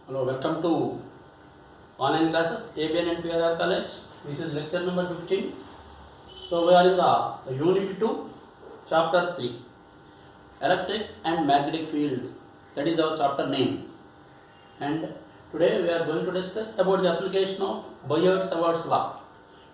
Hello, welcome to online classes ABN and PRR College. This is lecture number 15. So we are in the Unit 2, Chapter 3, Electric and Magnetic Fields. That is our chapter name. And today we are going to discuss about the application of Biot-Savart's law.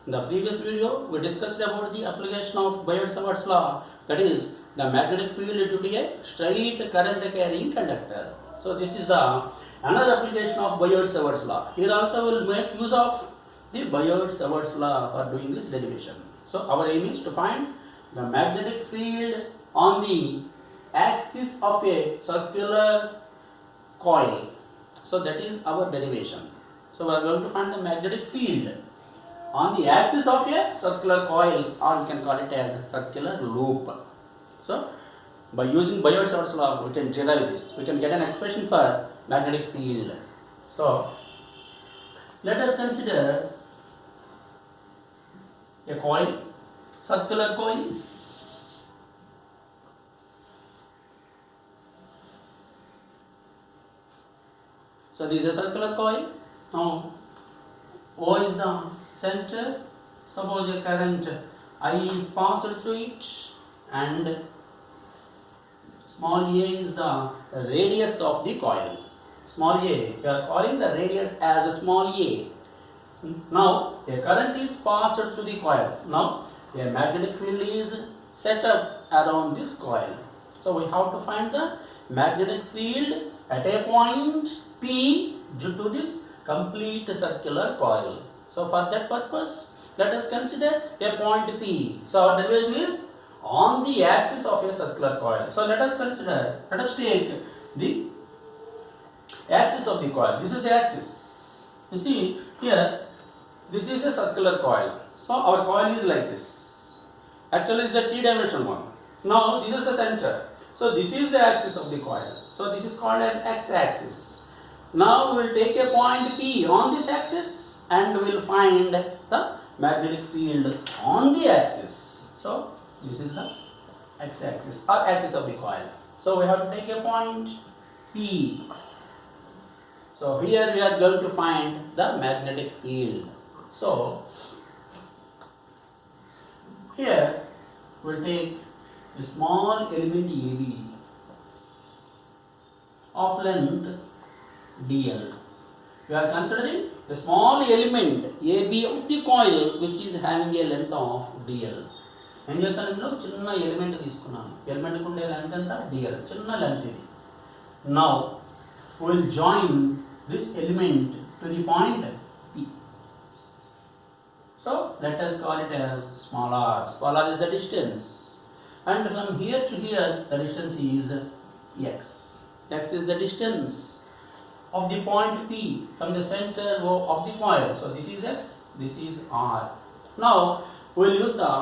In the previous video, we discussed about the application of Biot-Savart's law. That is, the magnetic field to be a straight current carrying conductor. So this is the another application of Biot-Savart's law. Here also we will make use of the Biot-Savart's law for doing this derivation. So our aim is to find the magnetic field on the axis of a circular coil. So that is our derivation. So we are going to find the magnetic field on the axis of a circular coil, or we can call it as a circular loop. So by using Biot-Savart's law, we can derive this. We can get an expression for magnetic field. So let us consider a coil, circular coil. So this is a circular coil. Now O is the center. Suppose a current I is passed through it, and small a is the radius of the coil. Small a, we are calling the radius as a small a. Now a current is passed through the coil. Now a magnetic field is set up around this coil. So we have to find the magnetic field at a point P due to this complete circular coil. So for that purpose, let us consider a point P. So our derivation is on the axis of a circular coil. So let us take the axis of the coil. This is the axis. You see here, this is a circular coil. So our coil is like this. Actually, it's the three-dimensional one. Now this is the center. So this is the axis of the coil. So this is called as x-axis. Now we will take a point P on this axis and we will find the magnetic field on the axis. So this is the x-axis or axis of the coil. So we have to take a point P. So here we are going to find the magnetic field. So here we will take a small element AB of length dl. We are considering a small element AB of the coil which is having a length of dl. ఏం చేస్తాను ఇందులో చిన్న element తీసుకున్నాను. ఎలిమెంట్కి ఉండే length ఎంత DL, చిన్న length ఇది. Now will join this element to the point P. So let us call it as small r. Small r is the distance, and from here to here the distance is x. X is the distance of the point P from the center of the coil. So this is x, this is r. Now we will use the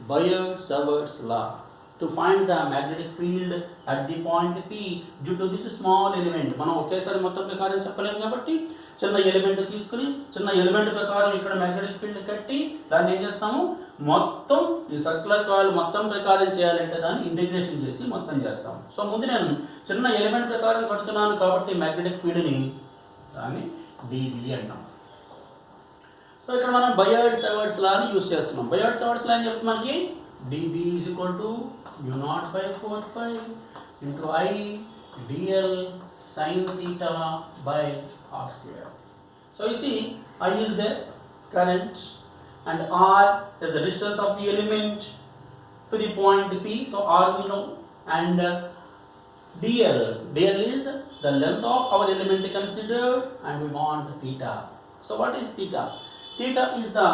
Biot-Savart's law to find the magnetic field at the point P due to this small element. మనం ఒకేసారి మొత్తం ప్రకారం చెప్పలేము కాబట్టి చిన్న element తీసుకుని చిన్న element ప్రకారం ఇక్కడ మ్యాగ్నెటిక్ ఫీల్డ్ కట్టి దాన్ని ఏం చేస్తాము, మొత్తం ఈ సర్క్యులర్ కాయిల్ మొత్తం ప్రకారం చేయాలంటే దాన్ని ఇంటిగ్రేషన్ చేసి మొత్తం చేస్తాము. సో ముందు నేను చిన్న ఎలిమెంట్ ప్రకారం కడుతున్నాను కాబట్టి మ్యాగ్నెటిక్ ఫీల్డ్ని దాన్ని dB అంటాం. సో ఇక్కడ మనం Biot-Savart's లాని యూస్ చేస్తున్నాం. Biot-Savart's లా ఏం చెప్తుంది మనకి, dB is equal to u0 by 4 pi into I dl sin theta by r square. So you see, I is the current and r is the distance of the element to the point P. So r we know, and dl is the length of our element considered, and we want theta. So what is theta? Theta is the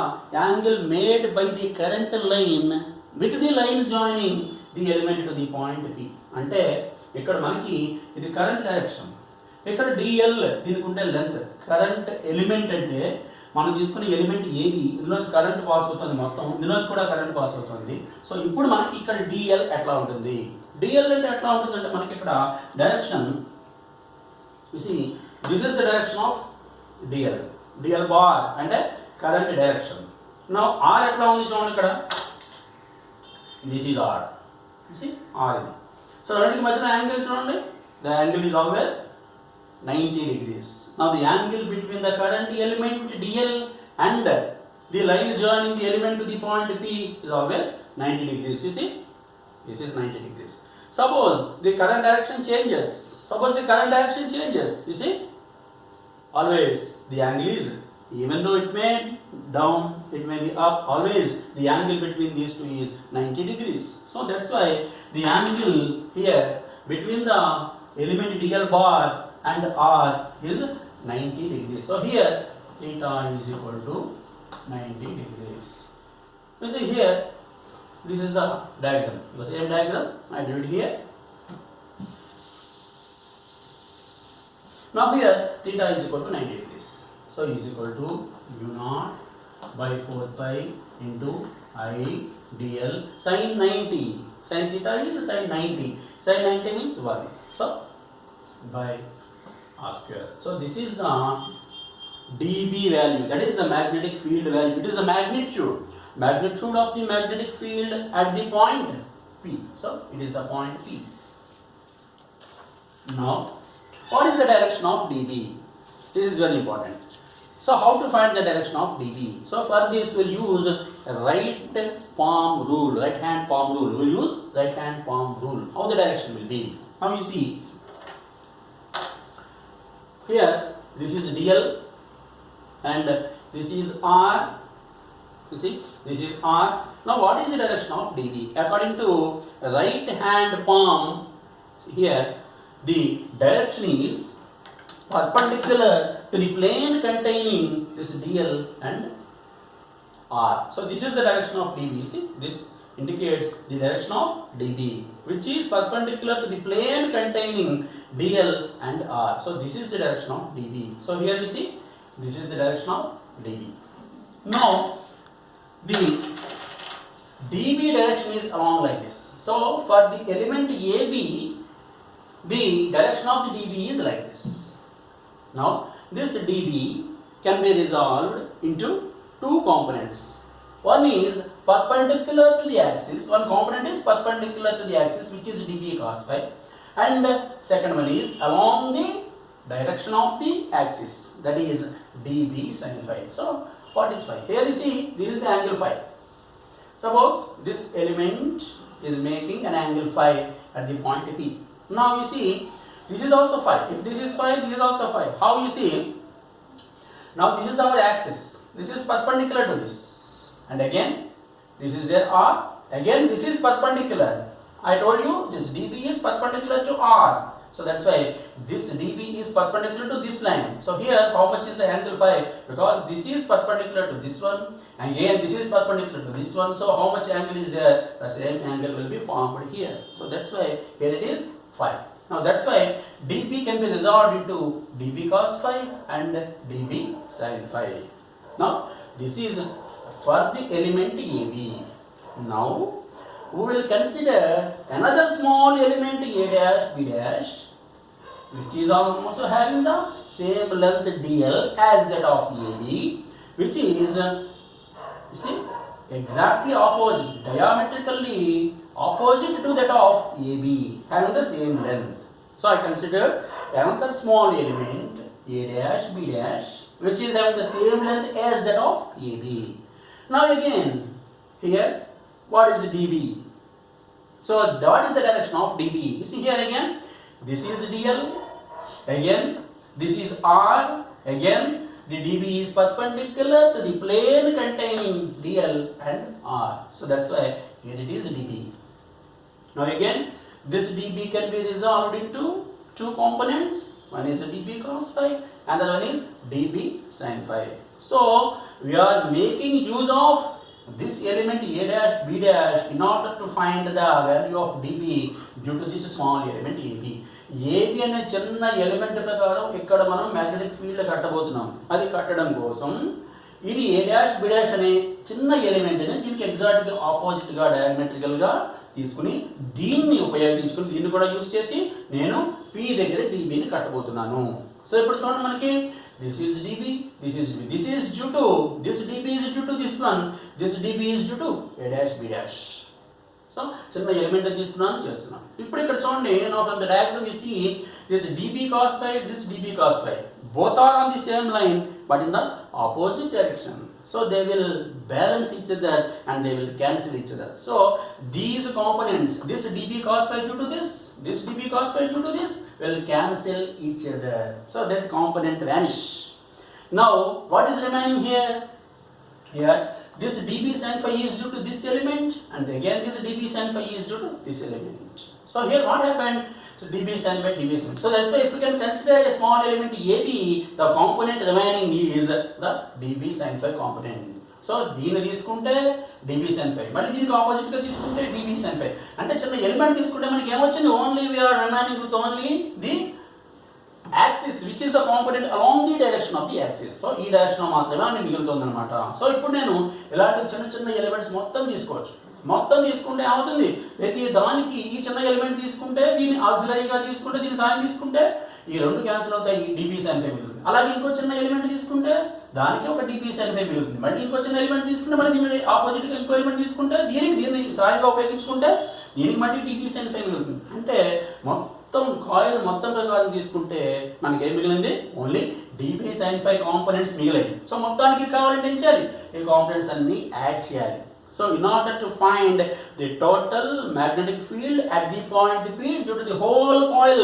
angle made by the current line with the line joining the element to the point P. అంటే ఇక్కడ మనకి ఇది current direction, ఇక్కడ dl దీనికి ఉండే length. Current element అంటే మనం తీసుకునే ఎలిమెంట్ ఏబి, ఇందులోంచి కరెంట్ పాస్ అవుతుంది, మొత్తం ఇందులోంచి కూడా కరెంట్ పాస్ అవుతుంది. సో ఇప్పుడు మనకి ఇక్కడ dl ఎట్లా ఉంటుంది, dl అంటే ఎట్లా ఉంటుందంటే మనకి ఇక్కడ direction, you see this is the direction of dl bar అంటే కరెంట్ డైరెక్షన్. నౌ r ఎట్లా ఉంది చూడండి, ఇక్కడ this is r. you see r ఇది. సో రెండింటి మధ్యన యాంగిల్ చూడండి, the angle is always 90 degrees. Now the angle between the current element dl and the line joining the element to the point P is always 90 degrees. You see, this is 90 degrees. Suppose the current direction changes. Suppose the current direction changes. You see, always the angle is, even though it may down, it may be up, always the angle between these two is 90 degrees. So that's why the angle here between the element dl bar and r is 90 degrees. So here theta is equal to 90 degrees. You see here, this is the diagram. The same diagram I did here. Now here theta is equal to 90 degrees. So is equal to u naught by 4 pi into I dl sin 90. Sin theta is sin 90. Sin 90 means 1. So by r square. So this is the dB value, that is the magnetic field value. It is the magnitude of the magnetic field at the point P. So it is the point P. Now what is the direction of dB? This is very important. So how to find the direction of dB? So for this we'll use right palm rule, right hand palm rule. We'll use right hand palm rule. How the direction will be? Now you see here, this is dl and this is r. You see, this is r. Now what is the direction of dB? According to right hand palm, here the direction is perpendicular to the plane containing this dl and r. So this is the direction of dB. See, this indicates the direction of dB, which is perpendicular to the plane containing dl and r. So this is the direction of dB. So here you see, this is the direction of dB. Now the dB direction is along like this. So for the element AB, the direction of the dB is like this. Now this dB can be resolved into two components. One is perpendicular to the axis. One component is perpendicular to the axis, which is dB cos phi, and second one is along the direction of the axis, that is dB sin phi. So what is phi? Here you see, this is the angle phi. Suppose this element is making an angle phi at the point P. Now you see, this is also phi. If this is phi, this is also phi. How you see? Now this is our axis. This is perpendicular to this. And again, this is their r. Again, this is perpendicular. I told you this dB is perpendicular to r. So that's why this dB is perpendicular to this line. So here, how much is the angle phi? Because this is perpendicular to this one. And again, this is perpendicular to this one. So how much angle is there? The same angle will be formed here. So that's why here it is phi. Now that's why dB can be resolved into dB cos phi and dB sin phi. Now this is for the element AB. Now we will consider another small element A dash B dash, which is also having the same length dl as that of AB, which is, you see, exactly opposite, diametrically opposite to that of AB, having the same length. So I consider another small element A dash B dash, which is having the same length as that of AB. Now again, here, what is dB? So what is the direction of dB? You see here again, this is dl, again this is r, again the dB is perpendicular to the plane containing dl and r. So that's why here it is dB. Now again, this dB can be resolved into two components. One is dB cos phi, another one is dB sin phi. So we are making use of this element A dash B dash in order to find the value of dB due to this small element AB. AB అనే చిన్న element ప్రకారం ఇక్కడ మనం magnetic field కట్టబోతున్నాం. అది కట్టడం కోసం ఇది A dash B dash అనే చిన్న ఎలిమెంట్ ని దీనికి ఎగ్జాక్ట్ ఆపోజిట్ గా డయామెట్రికల్ గా తీసుకుని దీన్ని ఉపయోగించుకుని దీన్ని కూడా యూస్ చేసి నేను P దగ్గర dB ని కట్టబోతున్నాను. సో ఇప్పుడు చూడండి మనకి this is dB, this is dB. This is due to, this dB is due to this one, this dB is due to A dash B dash. So చిన్న element తీసుకున్నాను చేస్తున్నాను. ఇప్పుడు ఇక్కడ చూడండి, now from the diagram you see this dB cos phi, this dB cos phi. Both are on the same line but in the opposite direction. So they will balance each other and they will cancel each other. So these components, this dB cos phi due to this dB cos phi due to this will cancel each other. So that component vanish. Now what is remaining here? Here this dB sin phi is due to this element and again this dB sin phi is due to this element. So here what happened? So dB sin by dB sin. So that's why if we can consider a small element AB, the component remaining is the dB sin phi component. So దీన్ని తీసుకుంటే dB sin phi, మరి దీనికి opposite గా తీసుకుంటే dB sin phi. అంటే చిన్న element తీసుకుంటే మనకి ఏమొచ్చింది? Only we are remaining with only the axis which is the component along the direction of the axis. So ఈ డైరెక్షన్ లో మాత్రమే మనకి మిగులుతుంది అన్నమాట. సో ఇప్పుడు నేను ఇలాంటి చిన్న చిన్న ఎలిమెంట్స్ మొత్తం తీసుకోవచ్చు. మొత్తం తీసుకుంటే ఏమవుతుంది? ప్రతి దానికి ఈ చిన్న ఎలిమెంట్ తీసుకుంటే దీన్ని ఆక్సిలరీగా తీసుకుంటే దీని సాయం తీసుకుంటే ఈ రెండు క్యాన్సిల్ అవుతాయి, ఈ dB sin phi మిగులుతుంది. అలాగే ఇంకో చిన్న ఎలిమెంట్ తీసుకుంటే దానికి ఒక dB sin phi మిగులుతుంది. మళ్ళీ ఇంకో చిన్న ఎలిమెంట్ తీసుకుంటే మళ్ళీ దీని ఆపోజిట్ గా ఇంకో ఎలిమెంట్ తీసుకుంటే దీన్ని సాయంగా ఉపయోగించుకుంటే దీనికి మళ్ళీ dB sin phi మిగులుతుంది. అంటే మొత్తం కాయిల్ మొత్తం ప్రకారం తీసుకుంటే మనకి ఏం మిగిలింది? Only dB sin phi components మిగిలాయి. సో మొత్తానికి కావాలంటే ఏం చేయాలి? ఈ కాంపోనెంట్స్ అన్ని యాడ్ చేయాలి. So in order to find the total magnetic field at the point P due to the whole coil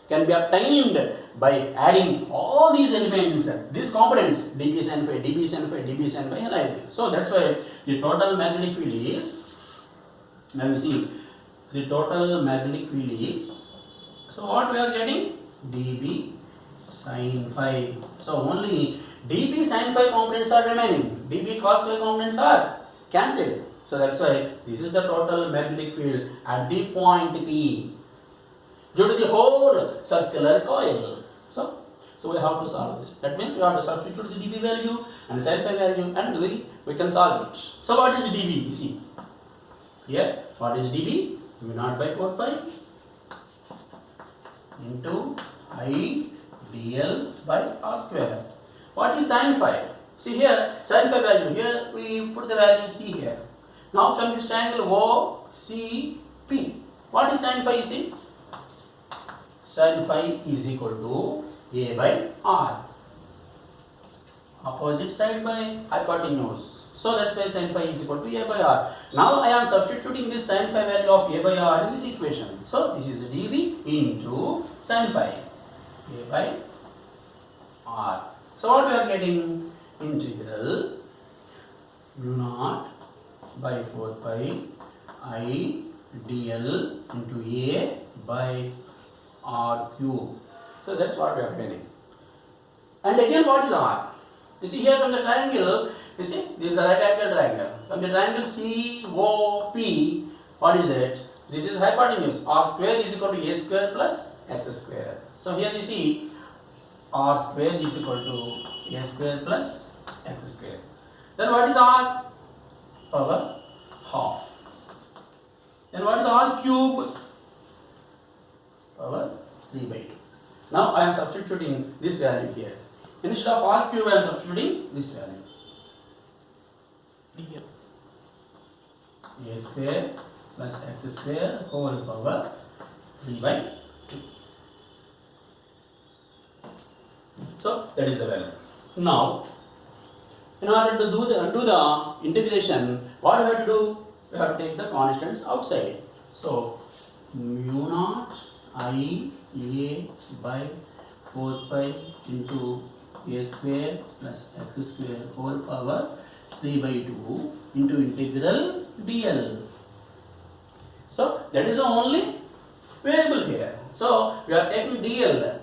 can be obtained by adding all these elements, these components, dB sin phi, dB sin phi, dB sin phi, and like this. So that's why the total magnetic field is, now you see, the total magnetic field is, so what we are getting? dB sin phi. So only dB sin phi components are remaining, dB cos phi components are cancelled. So that's why this is the total magnetic field at the point P due to the whole circular coil. So we have to solve this. That means we have to substitute the dB value and sin phi value and we can solve it. So what is dB? You see here, what is dB? mu0 by 4 pi into I dl by r square. What is sin phi? See here, sin phi value, here we put the value C here. Now from this triangle OCP, what is sin phi? You see, sin phi is equal to A by R, opposite side by hypotenuse. So that's why sin phi is equal to A by R. Now I am substituting this sin phi value of A by R in this equation. So this is dB into sin phi, A by R. So what we are getting? Integral mu0 by 4 pi I dl into A by R cube. So that's what we are getting. And again, what is R? You see here from the triangle, you see this is the right angle triangle. From the triangle COP, what is it? This is hypotenuse. R square is equal to A square plus X square. So here you see R square is equal to A square plus X square. Then what is R? Power half. Then what is R cube? Power 3 by 2. Now I am substituting this value here. Instead of R cube I am substituting this value. A square plus X square whole power 3 by 2. So that is the value. Now in order to do the integration, what we have to do? We have to take the constants outside. So mu0 I A by 4 pi into A square plus X square whole power 3 by 2 into integral dl. So that is the only variable here. So we are taking dl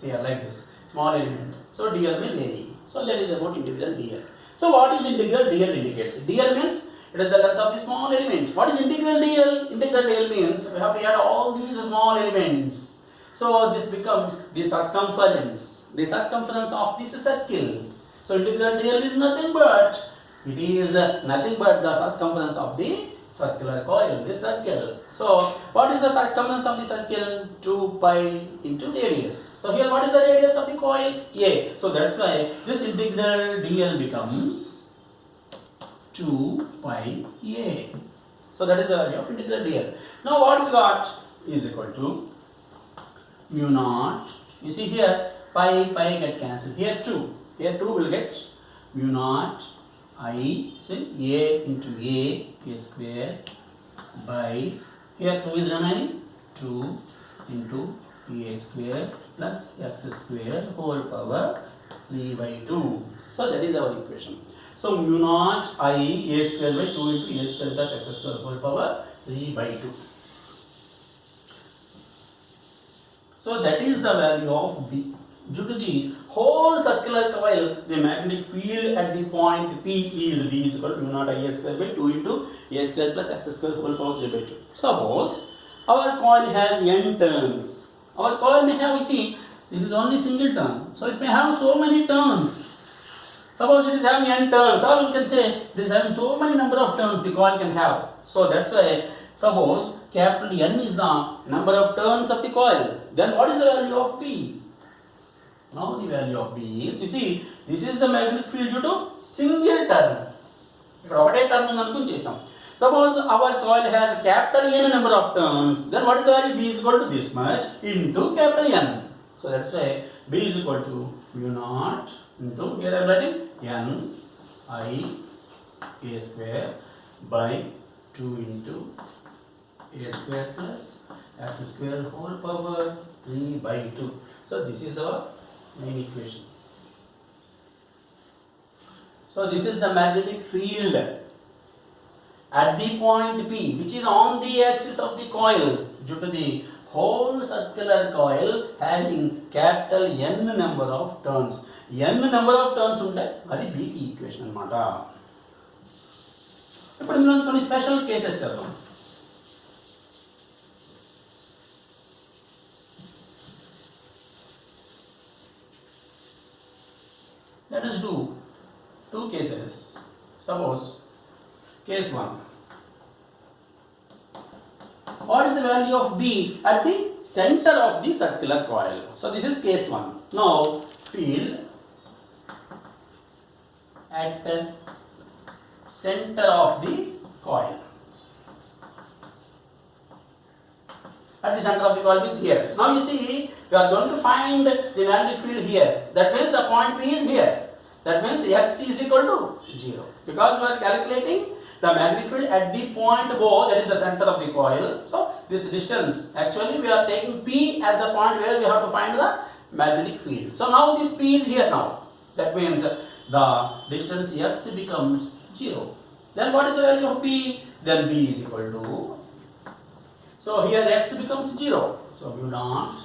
here like this, small element. So dl means area. So that is about integral dl. So what is integral dl indicates? Dl means it is the length of the small element. What is integral dl? Integral dl means we have to add all these small elements. So this becomes the circumference of this circle. So integral dl is nothing but the circumference of the circular coil, this circle. So what is the circumference of the circle? 2 pi into radius. So here what is the radius of the coil? A. So that's why this integral dl becomes 2 pi A. So that is the value of integral dl. Now what we got is equal to mu naught. You see here pi get cancelled. Here 2. Here 2 will get mu naught I, see, a into a square by, here 2 is remaining, 2 into a square plus x square whole power 3 by 2. So that is our equation. So mu naught I a square by 2 into a square plus x square whole power 3 by 2. So that is the value of B. Due to the whole circular coil, the magnetic field at the point P is B is equal to mu naught I a square by 2 into a square plus x square whole power 3 by 2. Suppose our coil has n turns. Our coil may have, you see, this is only single turn. So it may have so many turns. Suppose it is having n turns, or we can say it is having so many number of turns the coil can have. So that's why, suppose capital N is the number of turns of the coil. Then what is the value of P? Now the value of B is, you see, this is the magnetic field due to single turn. Suppose our coil has capital N number of turns, then what is the value? B is equal to this much into capital N. So that's why B is equal to mu naught into, here I am writing N I a square by 2 into a square plus x square whole power 3 by 2. So this is our main equation. So this is the magnetic field at the point P, which is on the axis of the coil, due to the whole circular coil having capital N number of turns. N number of turns untai, adi B ki equation anamata. Ippudu మనం కొన్ని special cases చేద్దాం. Let us do two cases. Suppose case 1. What is the value of B at the center of the circular coil? So this is case 1. Now field at the center of the coil. At the center of the coil is here. Now you see, we are going to find the magnetic field here. That means the point P is here. That means x is equal to 0. Because we are calculating the magnetic field at the point O, that is the center of the coil. So this distance, actually we are taking P as the point where we have to find the magnetic field. So now this P is here now. That means the distance x becomes 0. Then what is the value of P? Then B is equal to, so here x becomes 0. So mu naught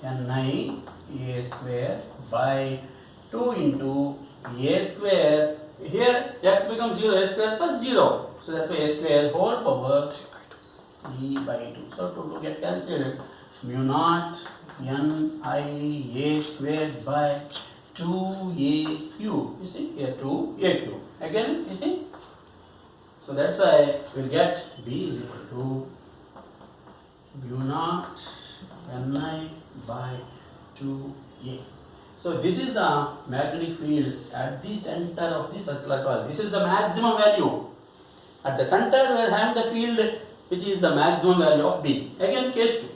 Ni a square by 2 into a square. Here x becomes 0, a square plus 0. So that's why a square whole power 3 by 2. So to get cancelled, mu naught Ni a square by 2a cube. You see here 2a cube. Again, you see. So that's why we'll get B is equal to mu naught Ni by 2a. So this is the magnetic field at the center of the circular coil. This is the maximum value. At the center we are having the field which is the maximum value of B. Again case 2.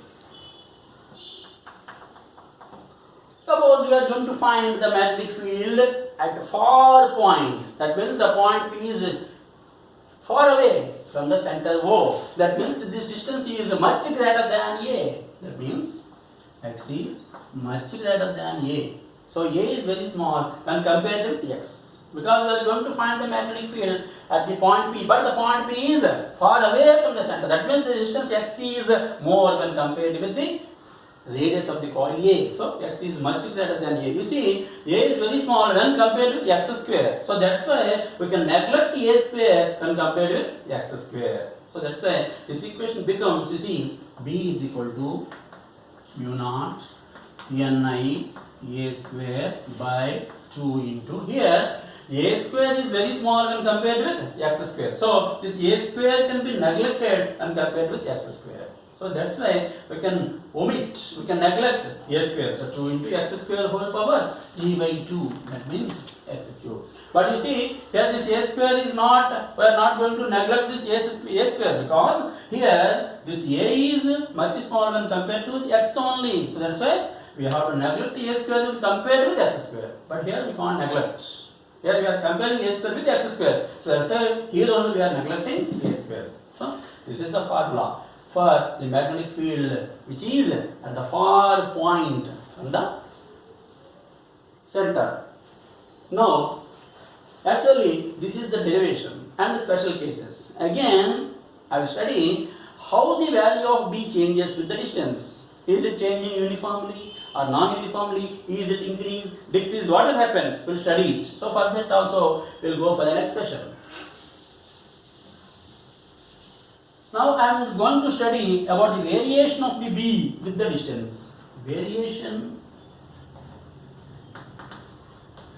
Suppose we are going to find the magnetic field at a far point. That means the point P is far away from the center O. That means that this distance is much greater than A. That means x is much greater than A. So A is very small when compared with x. Because we are going to find the magnetic field at the point P, but the point P is far away from the center. That means the distance x is more when compared with the radius of the coil A. So x is much greater than A. You see, A is very small when compared with x square. So that's why we can neglect A square when compared with x square. So that's why this equation becomes, you see, B is equal to mu naught Ni a square by 2 into, here a square is very small when compared with x square. So this a square can be neglected and compared with x square. So that's why we can omit, we can neglect a square. So 2 into x square whole power 3 by 2. That means x cube. But you see, here this a square is not, we are not going to neglect this a square, because here this a is much smaller when compared to x only. So that's why we have to neglect a square when compared with x square. But here we can't neglect. Here we are comparing a square with x square. So that's why here only we are neglecting a square. So this is the formula for the magnetic field which is at the far point from the center. Now, actually this is the derivation and the special cases. Again, I will study how the value of B changes with the distance. Is it changing uniformly or non-uniformly? Is it increase, decrease? What will happen? We will study it. So for that also we will go for the next question. Now I am going to study about the variation of the B with the distance. Variation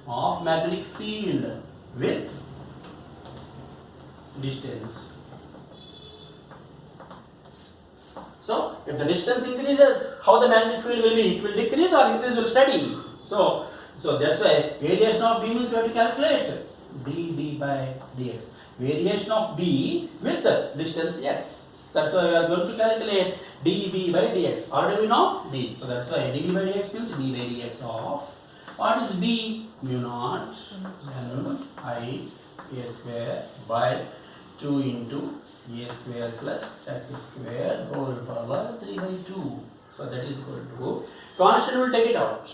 of magnetic field with distance. So if the distance increases, how the magnetic field will be? It will decrease or increase, will study. So that's why variation of B means we have to calculate dB by dx. Variation of B with the distance x. That's why we are going to calculate dB by dx. Already we know d. So that's why dB by dx means d by dx of, what is B? Mu naught n I a square by 2 into a square plus x square whole power 3 by 2. So that is equal to, constant will take it out.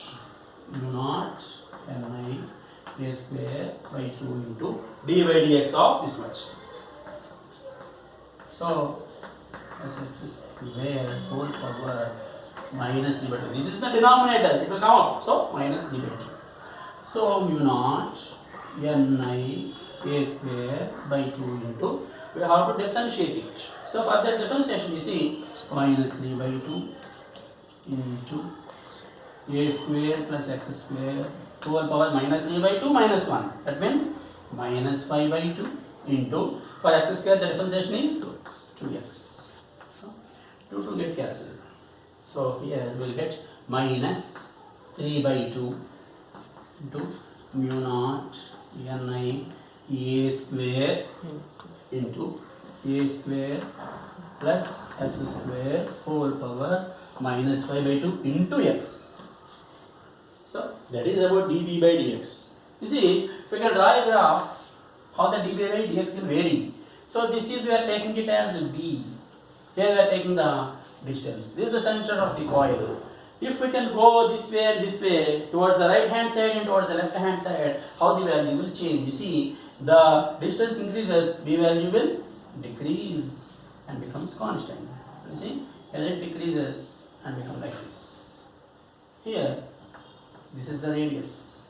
Mu naught n I a square by 2 into d by dx of this much. So as x square whole power minus d by 2. This is the denominator, it will come up. So minus d by 2. So mu naught n I a square by 2 into, we have to differentiate it. So for that differentiation, you see, minus 3 by 2 into a square plus x square whole power minus 3 by 2 minus 1. That means minus 5 by 2 into, for x square the differentiation is 2x. So 2 get cancelled. So here we will get minus 3 by 2 into mu naught n I a square into a square plus x square whole power minus 5 by 2 into x. So that is about dB by dx. You see, if we can draw a graph, how the dB by dx will vary. So this is, we are taking it as B. Here we are taking the distance. This is the center of the coil. If we can go this way and this way, towards the right hand side and towards the left hand side, how the value will change. You see, the distance increases, B value will decrease and becomes constant. You see, and it decreases and becomes like this. Here, this is the radius.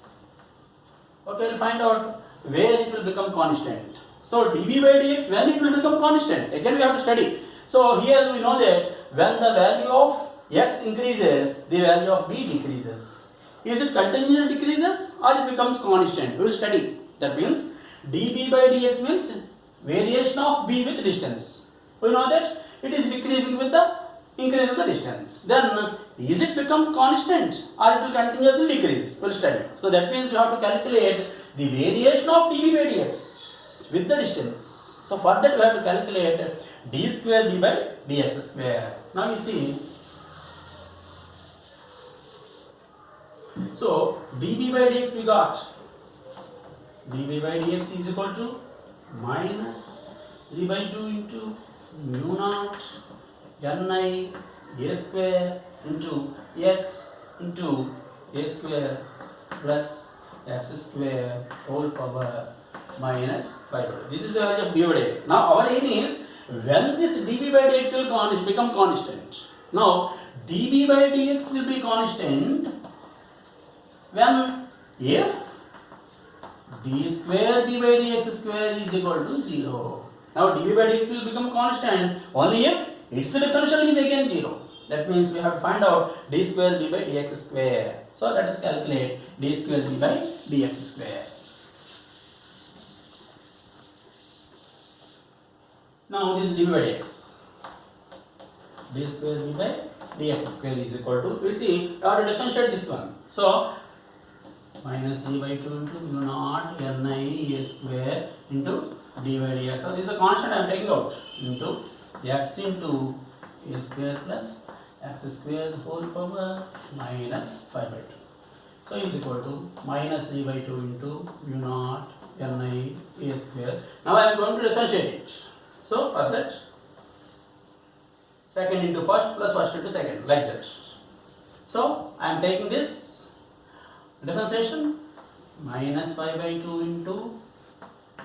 Okay, we'll find out where it will become constant. So dB by dx, when it will become constant? Again we have to study. So here we know that when the value of x increases, the value of b decreases. Is it continually decreases or it becomes constant? We will study. That means dB by dx means variation of b with distance. We know that it is decreasing with the increase in the distance. Then is it become constant or it will continuously decrease? We will study. So that means we have to calculate the variation of dB by dx with the distance. So for that we have to calculate d square b by dx square. Now you see, so dB by dx we got, dB by dx is equal to minus 3 by 2 into mu naught n I a square into x into a square plus x square whole power minus 5. This is the value of dB by dx. Now our aim is, when this dB by dx will become constant. Now dB by dx will be constant when if d square d by dx square is equal to 0. Now dB by dx will become constant only if its differential is again 0. That means we have to find out d square d by dx square. So let us calculate d square d by dx square. Now this is dB by dx. d square v by dx square is equal to, we see, we have to differentiate this one. So, minus d by 2 into mu naught ni a square into d by dx. So, this is a constant I am taking out into x into a square plus x square whole power minus 5 by 2. So, is equal to minus 3 by 2 into mu naught ni a square. Now, I am going to differentiate it. So, for that, second into first plus first into second, like that. So, I am taking this differentiation, minus 5 by 2 into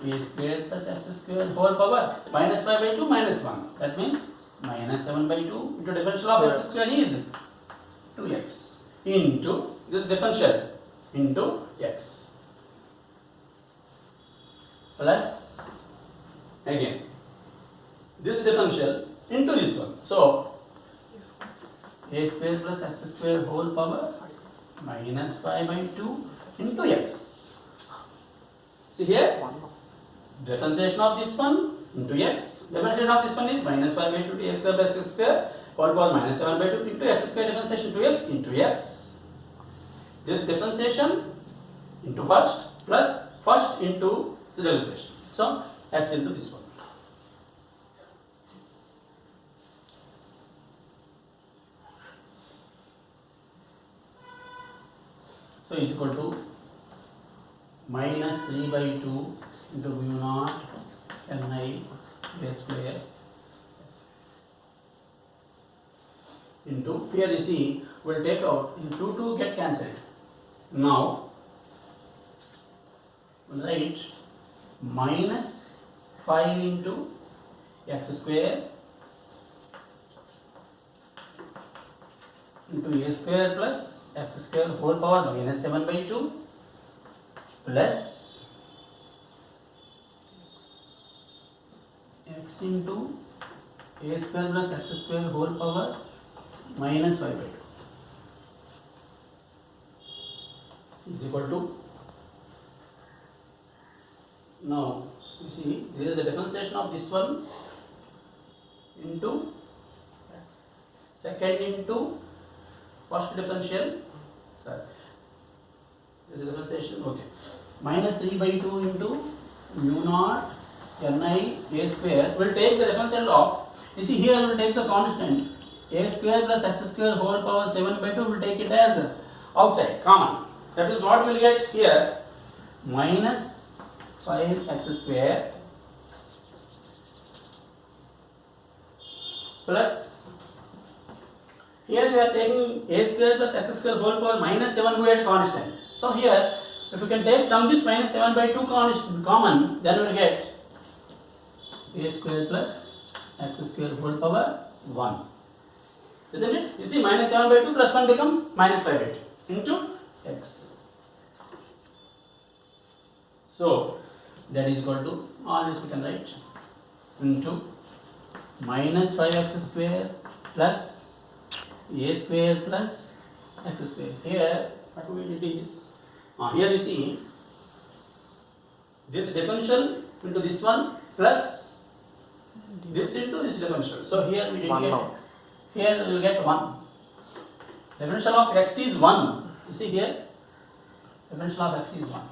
a square plus x square whole power minus 5 by 2 minus 1. That means minus 7 by 2 into differential of x square is 2x into this differential into x plus again this differential into this one. So, a square plus x square whole power minus 5 by 2 into x. See here, differentiation of this one into x, differentiation of this one is minus 5 by 2 to a square plus x square whole power minus 7 by 2 into x square, differentiation to x into x. This differentiation into first plus first into the differentiation. So, x into this one. So, is equal to minus 3 by 2 into mu naught ni a square into, here you see, we will take out, in 2 get cancelled. Now, we will write minus 5 into x square into a square plus x square whole power minus 7 by 2 plus x into a square plus x square whole power minus 5 by 2 is equal to, now you see this is the differentiation of this one into second into first differential, this is the differentiation, okay, minus 3 by 2 into mu naught ni a square, will take the differential of, you see here we will take the constant a square plus x square whole power 7 by 2, will take it as outside, common. That is what we will get here, minus 5x square plus, here we are taking a square plus x square whole power minus 7 by 8 constant. So here, if you can take from this minus 7 by 2 common, then we will get a square plus x square whole power 1. Isn't it? You see, minus 7 by 2 plus 1 becomes minus 5 by 2 into x. So, that is equal to, all this we can write, into minus 5x square plus a square plus x square. Here, what we did is, here you see, this differential into this one plus this into this differential. So, here we did get, here we will get 1. Differential of x is 1. You see here, differential of x is 1.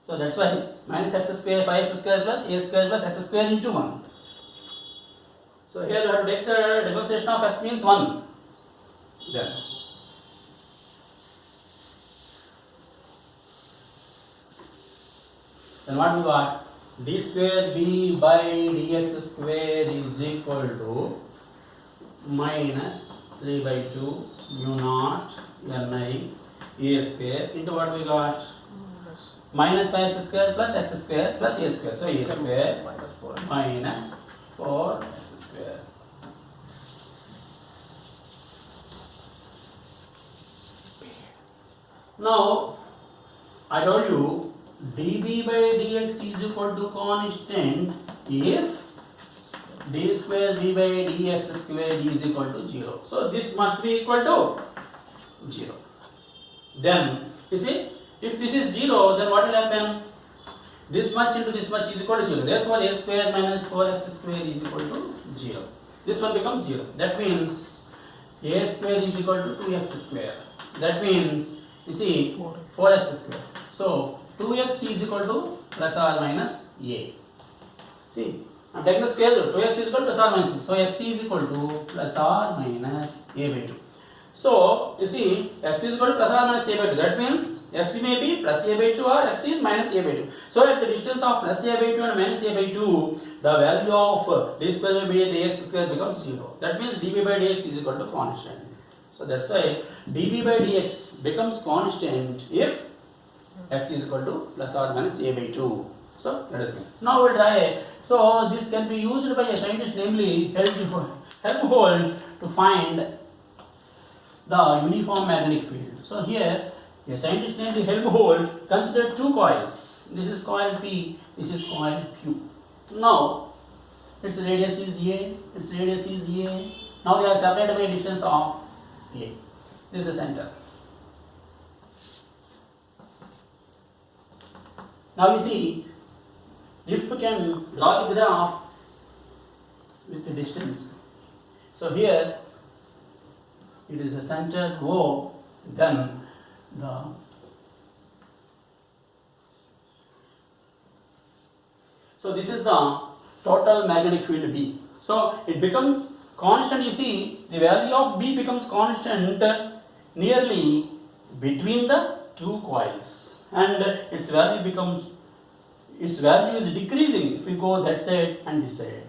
So that's why minus x square 5x square plus a square plus x square into 1. So here we have to take the differentiation of x means 1. Then what we got? D square b by dx square is equal to minus 3 by 2 mu naught ni a square into what we got? Minus 5x square plus x square plus a square. So a square minus 4x square. Now, I told you dB by dx is equal to constant if d square b by dx square is equal to 0. So this must be equal to 0. Then, you see, if this is 0, then what will happen? this much into this much is equal to 0. Therefore, a square minus 4x square is equal to 0. This one becomes 0. That means a square is equal to 2x square. That means, you see, 4x square. So, 2x is equal to plus or minus a. See, I am taking the square root. 2x is equal to plus or minus a. So, x is equal to plus or minus a by 2. So, you see, x is equal to plus or minus a by 2. That means, x may be plus a by 2 or x is minus a by 2. So, at the distance of plus a by 2 and minus a by 2, the value of d square by dx square becomes 0. That means, dv by dx is equal to constant. So, that's why dv by dx becomes constant if x is equal to plus or minus a by 2. So, let us see. Now, we will try. So, this can be used by a scientist, namely Helmholtz, to find the uniform magnetic field. So, here a scientist named Helmholtz considered two coils. This is coil P, this is coil Q. Now, its radius is A, its radius is A. Now, they are separated by a distance of A. This is the center. Now, you see, if we can draw the graph with the distance. So, here it is the center O, then the so this is the total magnetic field B. So it becomes constant. You see, the value of B becomes constant nearly between the two coils, and its value is decreasing if we go that side and this side.